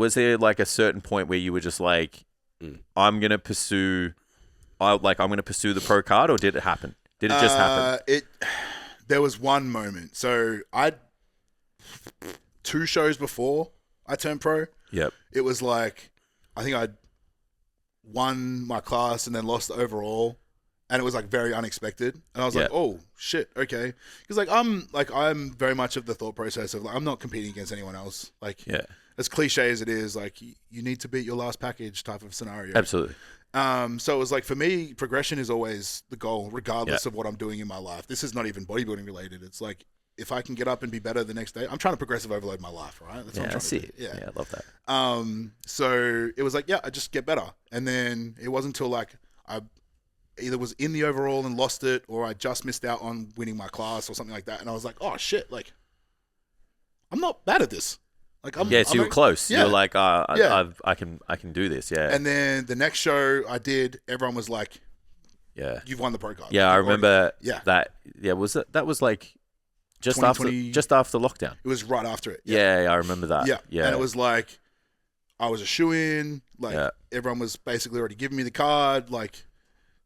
was there like a certain point where you were just like, I'm gonna pursue the pro card, or did it happen? Did it just happen? There was one moment. So I 2 shows before I turned pro. Yep. It was like, I think I won my class and then lost the overall, and it was like very unexpected. And I was like, oh shit, okay, because I'm very much of the thought process of like, I'm not competing against anyone else. Like, as cliche as it is, like you need to beat your last package type of scenario. Absolutely. So it was like, for me, progression is always the goal, regardless of what I'm doing in my life. This is not even bodybuilding related. It's like, if I can get up and be better the next day, I'm trying to progressive overload my life, right? That's what I'm trying to do. Yeah, I love that. So it was like, I just get better. And then it wasn't until like I either was in the overall and lost it, or I just missed out on winning my class or something like that. And I was like, oh shit, like I'm not bad at this. Like so you were close. You're like, I can do this. Yeah. And then the next show I did, everyone was like, you've won the pro card. Yeah, I remember that. Yeah, that was like just after lockdown. It was right after it. Yeah, I remember that. Yeah. And it was like, I was a shoe-in. Like, everyone was basically already giving me the card, like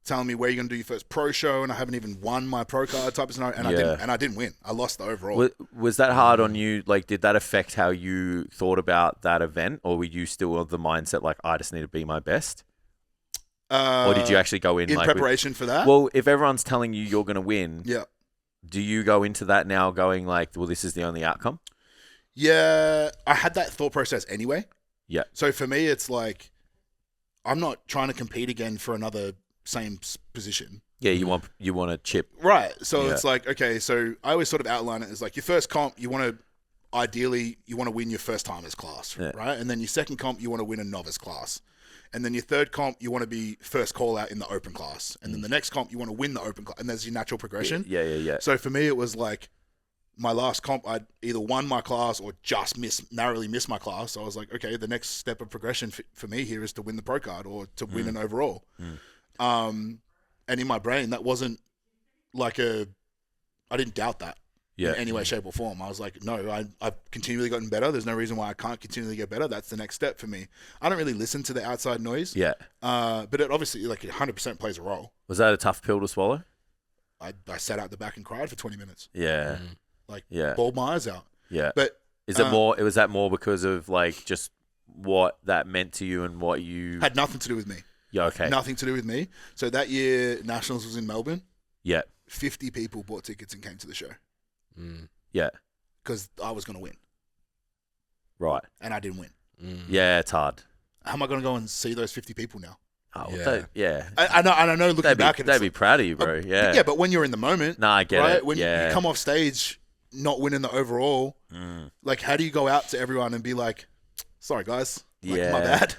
telling me where you're going to do your first pro show, and I haven't even won my pro card type of scenario, and I didn't win. I lost the overall. Was that hard on you? Like, did that affect how you thought about that event, or were you still of the mindset like, I just need to be my best? Or did you actually go in like preparation for that? Well, if everyone's telling you you're going to win, do you go into that now going like, well, this is the only outcome? Yeah, I had that thought process anyway. Yeah. So for me, it's like, I'm not trying to compete again for another same position. Yeah, you want to chip. Right. So it's like, okay, so I always sort of outline it as like, your first comp, you want to win your first timers class, right? And then your second comp, you want to win a novice class. And then your third comp, you want to be first call out in the open class. And then the next comp, you want to win the open class. And there's your natural progression. Yeah. So for me, it was like, my last comp, I'd either won my class or just narrowly missed my class. So I was like, okay, the next step of progression for me here is to win the pro card or to win an overall. And in my brain, that wasn't like I didn't doubt that in any way, shape or form. I was like, no, I've continually gotten better. There's no reason why I can't continually get better. That's the next step for me. I don't really listen to the outside noise. Yeah. But it obviously, like, 100% plays a role. Was that a tough pill to swallow? I sat out the back and cried for 20 minutes. Yeah. Bawled my eyes out. Yeah. But was that more because of like just what that meant to you and what you had nothing to do with me. Yeah, okay. Nothing to do with me. So that year, Nationals was in Melbourne. Yeah. 50 people bought tickets and came to the show. Yeah. Because I was going to win. Right. And I didn't win. Yeah, it's hard. How am I going to go and see those 50 people now? Oh, yeah. I know looking back at it. They'd be proud of you, bro. Yeah. Yeah, but when you're in the moment. I get it. When you come off stage not winning the overall, like, how do you go out to everyone and be like, sorry, guys. Like, my bad.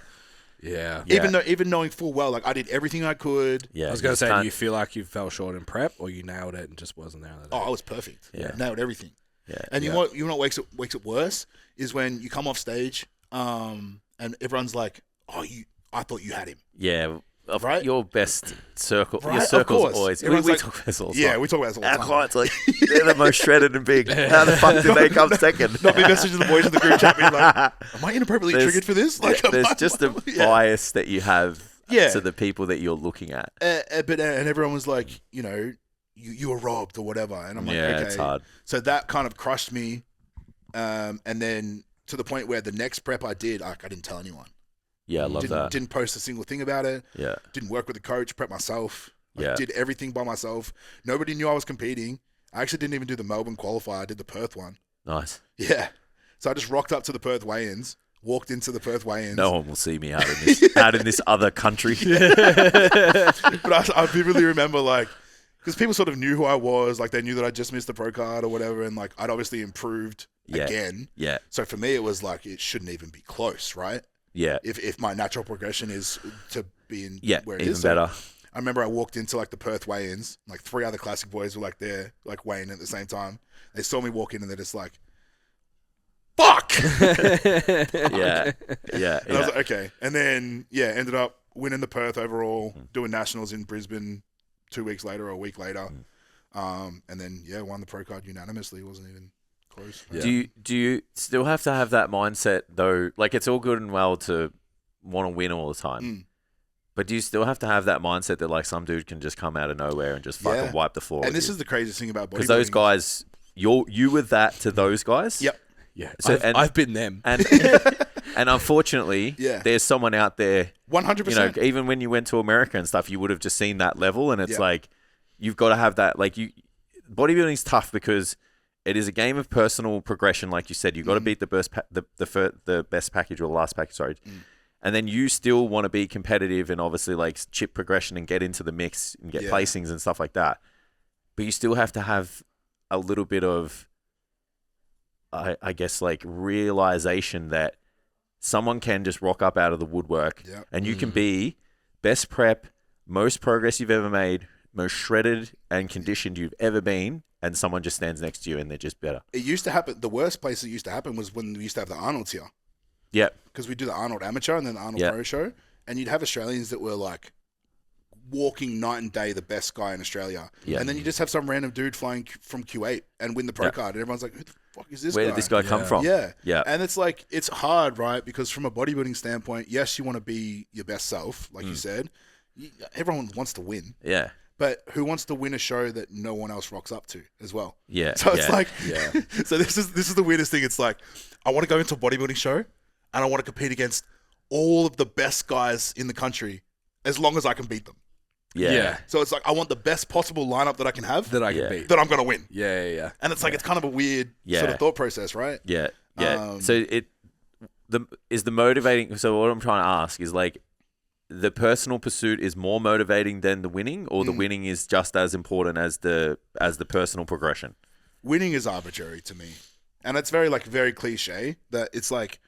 Yeah. Even knowing full well, like, I did everything I could. Yeah. I was going to say, do you feel like you fell short in prep, or you nailed it and just wasn't there? Oh, I was perfect. Yeah. Nailed everything. Yeah. And you know what makes it worse is when you come off stage, and everyone's like, oh, I thought you had him. Yeah. Right? Your best circle. Right? Your circle's always. We like, talk about this all the time. Yeah, we talk about this all the time. Our clients, like, they're the most shredded and big. How the fuck did they come second? Not me messaging the boys in the group chat being like, am I inappropriately triggered for this? Like, there's just a bias that you have to the people that you're looking at. And everyone was like, you were robbed or whatever. And I'm like, okay. It's hard. So that kind of crushed me. And then to the point where the next prep I did, I didn't tell anyone. Yeah, I love that. Didn't post a single thing about it. Yeah. Didn't work with the coach, prep myself. Did everything by myself. Nobody knew I was competing. I actually didn't even do the Melbourne qualifier. I did the Perth one. Nice. Yeah. So I just rocked up to the Perth weigh-ins, walked into the Perth weigh-ins. No one will see me out in this other country. But I vividly remember, like, because people sort of knew who I was. Like, they knew that I just missed the pro card or whatever. And, like, I'd obviously improved again. Yeah. So for me, it was like, it shouldn't even be close, right? Yeah. If my natural progression is to be in where it even is. better. I remember I walked into like the Perth weigh-ins, like 3 other classic boys were like there, like weighing at the same time. They saw me walk in and they're just like, fuck! Yeah. And I was like, okay. And then, ended up winning the Perth overall, doing nationals in Brisbane 2 weeks later or a week later. And then, won the pro card unanimously. It wasn't even close. Yeah. Do you still have to have that mindset though? Like it's all good and well to want to win all the time, but do you still have to have that mindset that like some dude can just come out of nowhere and just fucking wipe the floor? And this is the craziest thing about bodybuilding. Because those guys, you were that to those guys. Yep. Yeah. So, I've been them. And and unfortunately, there's someone out there. 100%. You know, even when you went to America and stuff, you would have just seen that level, and it's like you've got to have that. Like bodybuilding's tough because it is a game of personal progression. Like you said, you've got to beat the best the best package or the last package. Sorry. And then you still want to be competitive and obviously like chip progression and get into the mix and get placings and stuff like that. But you still have to have a little bit of, I guess, like realization that someone can just rock up out of the woodwork and you can be best prep, most progress you've ever made, most shredded and conditioned you've ever been, and someone just stands next to you and they're just better. It used to happen. The worst place it used to happen was when we used to have the Arnolds here. Yeah. Because we do the Arnold Amateur and then the Arnold Pro show. And you'd have Australians that were like walking night and day the best guy in Australia. Yeah. And then you just have some random dude flying from Q8 and win the pro card. And everyone's like, who the fuck is this guy? Where did this guy come from? Yeah. Yeah. And it's like, it's hard, right? Because from a bodybuilding standpoint, yes, you want to be your best self, like you said. Everyone wants to win. Yeah. But who wants to win a show that no one else rocks up to as well? Yeah. So it's like, so this is the weirdest thing. It's like, I want to go into a bodybuilding show and I want to compete against all of the best guys in the country as long as I can beat them. Yeah. So it's like, I want the best possible lineup that I can have that I can beat. That I'm going to win. Yeah. And it's like, it's kind of a weird sort of thought process, right? Yeah. So the motivating. So what I'm trying to ask is like, the personal pursuit is more motivating than the winning, or the winning is just as important as the personal progression? Winning is arbitrary to me. And it's very cliche that it's like,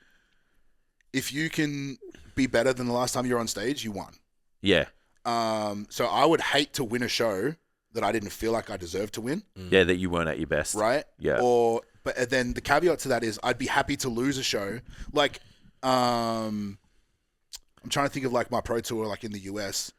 if you can be better than the last time you're on stage, you won. Yeah. So I would hate to win a show that I didn't feel like I deserved to win. Yeah, that you weren't at your best. Right? Yeah. But then the caveat to that is I'd be happy to lose a show. Like, I'm trying to think of like my pro tour, like in the US.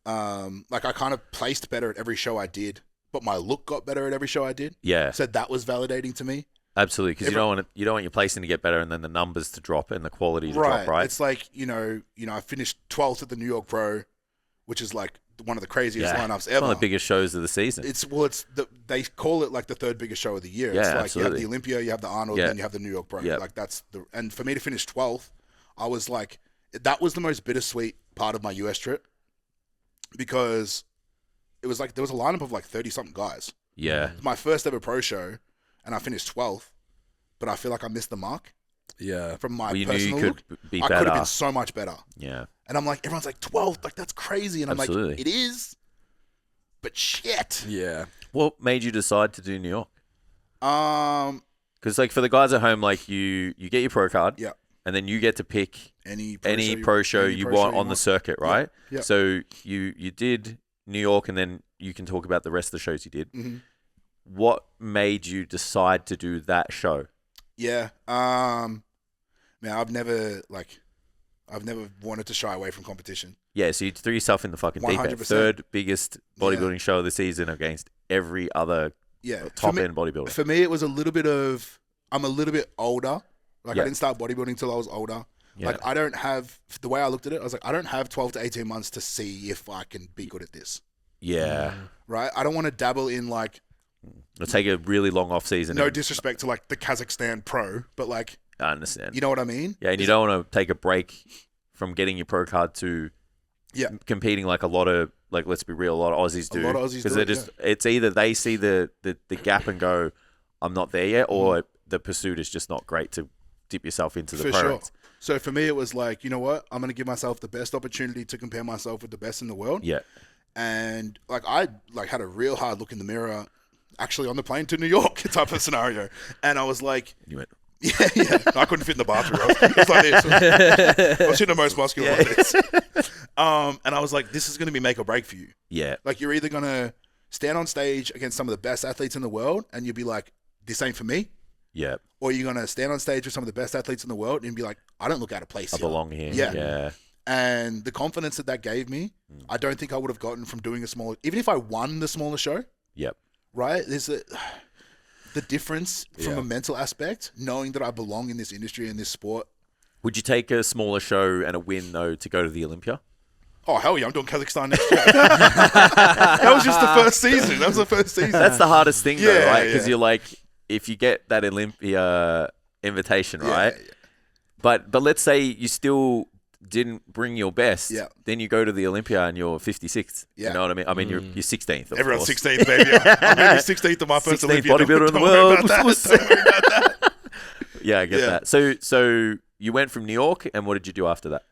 Like I kind of placed better at every show I did, but my look got better at every show I did. Yeah. So that was validating to me. Absolutely, because you don't want your placing to get better and then the numbers to drop and the quality to drop, right? It's like, you know, I finished 12th at the New York Pro, which is like one of the craziest lineups ever. It's one of the biggest shows of the season. They call it like the third biggest show of the year. Yeah, it's like absolutely. You have the Olympia, you have the Arnold, and then you have the New York Pro. Yeah. Like and for me to finish 12th, I was like, that was the most bittersweet part of my US trip, because it was like there was a lineup of like 30 something guys. Yeah. It's my first ever pro show, and I finished 12th, but I feel like I missed the mark. Yeah. From my you personal knew you look, could be I better. could have been so much better. Yeah. And I'm like, everyone's like 12th, like that's crazy, and I'm Absolutely. like, it is, but shit. Yeah. What made you decide to do New York? Because like for the guys at home, like you get your pro card. Yeah. And then you get to pick any pro show you want on the circuit, right? Yeah. So you did New York, and then you can talk about the rest of the shows you did. Mm-hmm. What made you decide to do that show? Yeah. Man, I've never wanted to shy away from competition. Yeah, so you threw yourself in the fucking deep end. 100%. Third biggest bodybuilding show of the season against every other top end bodybuilder. For me, it was I'm a little bit older. Like I didn't start bodybuilding till I was older. Yeah. Like I don't have, the way I looked at it, I was like, I don't have 12 to 18 months to see if I can be good at this. Yeah. Right? I don't want to dabble in like, it'll take a really long off season. No disrespect to like the Kazakhstan pro, but like, I understand. You know what I mean? Yeah, and you don't want to take a break from getting your pro card to competing like a lot of, like, let's be real, a lot of Aussies do. A lot of Aussies do. Because they're just, it's either they see the gap and go, I'm not there yet, or the pursuit is just not great to dip yourself into the pro ranks. So for me, it was like, you know what? I'm going to give myself the best opportunity to compare myself with the best in the world. Yeah. And like I had a real hard look in the mirror, actually on the plane to New York type of scenario. And I was like, you went, yeah. I couldn't fit in the bathroom. I was like this. I was hitting the most muscular like this. And I was like, this is going to be make or break for you. Yeah. Like you're either going to stand on stage against some of the best athletes in the world and you'll be like, this ain't for me. Yeah. Or you're going to stand on stage with some of the best athletes in the world and be like, I don't look out of place here. I belong here. Yeah. And the confidence that gave me, I don't think I would have gotten from doing a smaller, even if I won the smaller show. Yep. Right? the difference from a mental aspect, knowing that I belong in this industry and this sport. Would you take a smaller show and a win, though, to go to the Olympia? Oh, hell yeah, I'm doing Kazakhstan next year. That was just the first season. That's the hardest thing, though, right? Because yeah. you're like, if you get that Olympia invitation, right? Yeah. But let's say you still didn't bring your best, then you go to the Olympia and you're 56th. Yeah. You know what I mean? I mean, you're 16th. Everyone's 16th, baby. I'm going to be 16th of my first 16th Olympia. bodybuilder in the Don't worry world. about that. Don't worry about that. Yeah, I get that. So you went from New York, and what did you do after that?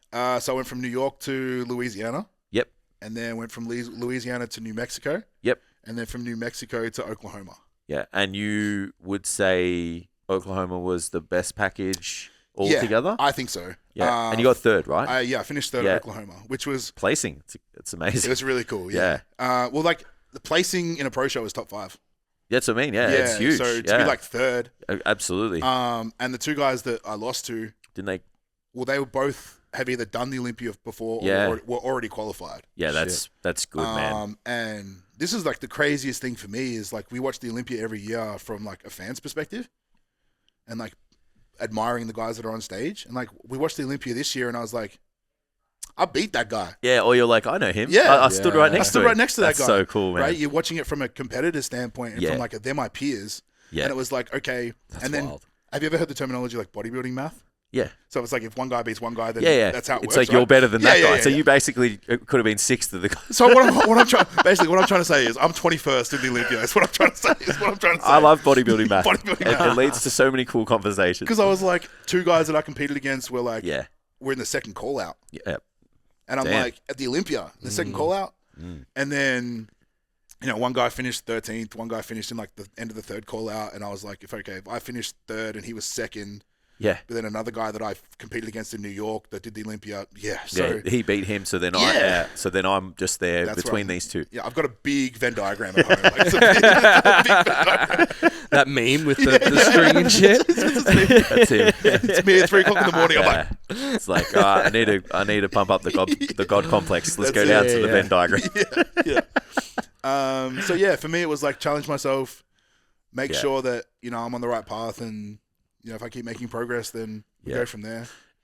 So I went from New York to Louisiana. Yep. And then went from Louisiana to New Mexico. Yep. And then from New Mexico to Oklahoma. Yeah, and you would say Oklahoma was the best package altogether? I think so. Yeah, and you got third, right? I finished third at Oklahoma, which was... Placing. It's amazing. It was really cool, yeah. Well, like, the placing in a pro show is top 5. That's what I mean, it's huge. So to be like third... Absolutely. And the two guys that I lost to... Didn't they... Well, they were both... have either done the Olympia before or were already qualified. Yeah, that's good, man. And this is like the craziest thing for me is like we watch the Olympia every year from like a fan's perspective and like admiring the guys that are on stage. And like we watched the Olympia this year and I was like, I beat that guy. Yeah, or you're like, I know him. Yeah. I stood right next to him. I stood right next to that guy. That's so cool, man. Right? You're watching it from a competitor standpoint and from like they're my peers. Yeah. And it was like, okay. That's and then wild. Have you ever heard the terminology like bodybuilding math? Yeah. So it's like if one guy beats one guy, then that's how it works. It's like you're better than that guy. So you basically could have been sixth of the guy. So what I'm trying to say is I'm 21st in the Olympia. That's what I'm trying to say. I love bodybuilding math. It leads to so many cool conversations. Because I was like, two guys that I competed against were like, we're in the second call out. Yeah. And I'm like, at the Olympia, the second call out. And then, one guy finished 13th, one guy finished in like the end of the third call out. And I was like, if I finished third and he was second. Yeah. But then another guy that I competed against in New York that did the Olympia. Yeah. So he beat him. So then I'm just there between these two. Yeah. I've got a big Venn diagram at home. Like, it's a big Venn diagram. That meme with the string and shit. That's him. It's me at 3 o'clock in the morning. I'm like, it's like, I need to pump up the God complex. Let's go down to the Venn diagram. Yeah. So yeah, for me it was like challenge myself, make sure that I'm on the right path, and if I keep making progress, then we go from there.